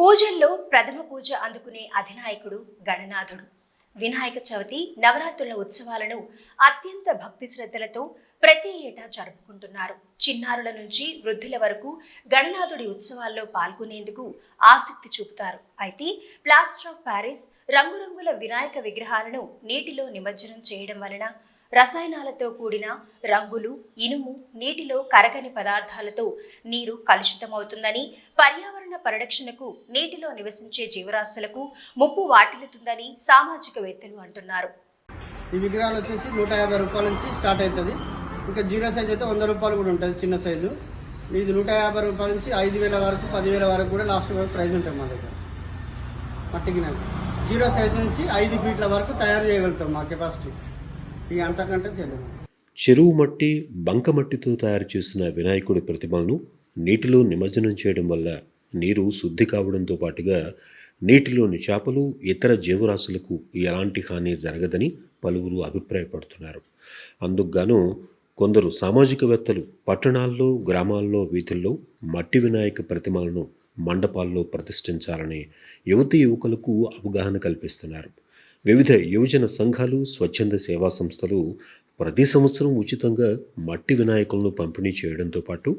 పూజల్లో ప్రథమ పూజ అందుకునే అధినాయకుడు గణనాథుడు. వినాయక చవితి నవరాత్రుల ఉత్సవాలను అత్యంత భక్తి శ్రద్ధలతో ప్రతి ఏటా జరుపుకుంటున్నారు. చిన్నారుల నుంచి వృద్ధుల వరకు గణనాథుడి ఉత్సవాల్లో పాల్గొనేందుకు ఆసక్తి చూపుతారు. అయితే ప్లాస్టర్ ఆఫ్ ప్యారిస్ రంగురంగుల వినాయక విగ్రహాలను నీటిలో నిమజ్జనం చేయడం వలన రసాయనాలతో కూడిన రంగులు, ఇనుము, నీటిలో కరగని పదార్థాలతో నీరు కలుషితమవుతుందని, పర్యావరణ పరిరక్షణకు, నీటిలో నివసించే జీవరాశులకు ముప్పు వాటిల్లుతుందని సామాజికవేత్తలు అంటున్నారు. ఈ విగ్రహాలు వచ్చేసి 150 రూపాయల నుంచి స్టార్ట్ అవుతుంది. ఇంకా జీరో సైజ్ అయితే 100 రూపాయలు కూడా ఉంటుంది, చిన్న సైజు. ఇది 150 రూపాయల నుంచి 5,000 వరకు, 10,000 వరకు కూడా లాస్ట్ వరకు ప్రైస్ ఉంటుంది మా దగ్గర. మట్టికి జీరో సైజ్ నుంచి 5 ఫీట్ల వరకు తయారు చేయగలుగుతాం మా కెపాసిటీ. ఇక అంతకంటే చేయలేము. చెరువు మట్టి, బంక మట్టితో తయారు చేసిన వినాయకుడి ప్రతిమలను నీటిలో నిమజ్జనం చేయడం వల్ల నీరు శుద్ధి కావడంతో పాటుగా నీటిలోని చేపలు, ఇతర జీవరాశులకు ఎలాంటి హాని జరగదని పలువురు అభిప్రాయపడుతున్నారు. అందుకుగాను కొందరు సామాజికవేత్తలు పట్టణాల్లో, గ్రామాల్లో, వీధుల్లో మట్టి వినాయక ప్రతిమలను మండపాల్లో ప్రతిష్ఠించాలని యువతీ యువకులకు అవగాహన కల్పిస్తున్నారు. వివిధ యువజన సంఘాలు, స్వచ్ఛంద సేవా సంస్థలు ప్రతి సంవత్సరం ఉచితంగా మట్టి వినాయకులను పంపిణీ చేయడంతో పాటు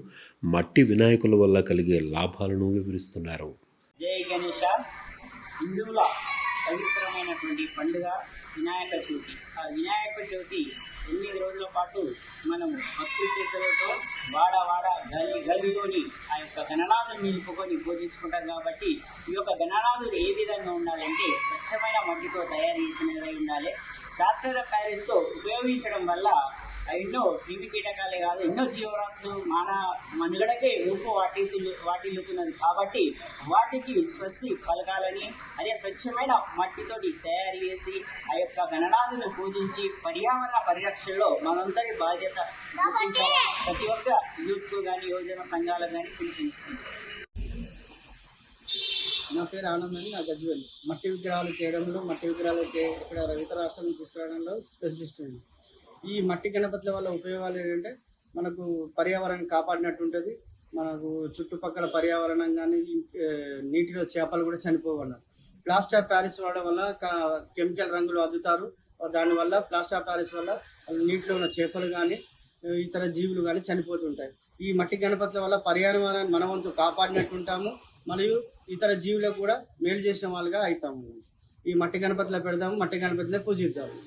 మట్టి వినాయకుల వల్ల కలిగే లాభాలను వివరిస్తున్నారు. జై గణేష. హిందువుల పవిత్రమైనటువంటి పండుగ వినాయక చవితి. ఆ వినాయక చవితి 9 రోజుల పాటు మనము భక్తి శ్రద్ధలతో వాడ గల్లీలోని ఆ యొక్క గణనాథుని నిలుపుకొని పూజించుకుంటాం. కాబట్టి ఈ యొక్క గణనాథుడు ఏ విధంగా ఉండాలంటే స్వచ్ఛమైన మట్టితో తయారు చేసినదై ఉండాలి. ప్లాస్టర్ ఆఫ్ ప్యారిస్తో ఉపయోగించడం వల్ల ఎన్నో క్రిమి కీటకాలే కాదు, ఎన్నో జీవరాశులు మనుగడకే ముప్పు వాటిల్లుతున్నది. కాబట్టి వాటికి స్వస్తి పలకాలని, అదే స్వచ్ఛమైన మట్టితోటి తయారు చేసి ఆ యొక్క గణనాథుని పూజించి పర్యావరణ పరిరక్షణలో మనందరి బాధ్యత గుర్తించాలని ప్రతి ఒక్క యూత్ కానీ, యువజన సంఘాలకు కానీ పిలుపునిస్తుంది. నా పేరు ఆనంద్ అని, నా గజ్వేల్. మట్టి విగ్రహాలు చేయడంలో, మట్టి విగ్రహాలు ఇక్కడ ఇతర రాష్ట్రాల నుంచి తీసుకురావడంలో స్పెషలిస్ట్ అండి. ఈ మట్టి గణపతుల వల్ల ఉపయోగాలు ఏంటంటే మనకు పర్యావరణం కాపాడినట్టు ఉంటుంది. మనకు చుట్టుపక్కల పర్యావరణం కానీ, నీటిలో చేపలు కూడా చనిపోవన్నారు. ప్లాస్టర్ ఆఫ్ ప్యారిస్ వాడడం వల్ల కెమికల్ రంగులు అద్దుతారు. దానివల్ల ప్లాస్టర్ ఆఫ్ ప్యారిస్ వల్ల నీటిలో ఉన్న చేపలు కానీ, ఇతర జీవులు కానీ చనిపోతుంటాయి. ఈ మట్టి గణపతుల వల్ల పర్యావరణాన్ని మన వంతు కాపాడినట్టు ఉంటాము, మరియు ఇతర జీవులకు కూడా మేలు చేసిన వాళ్ళుగా అవుతాము. ఈ మట్టి గణపతిలో పెడదాము, మట్టి గణపతిలో పూజిద్దాము.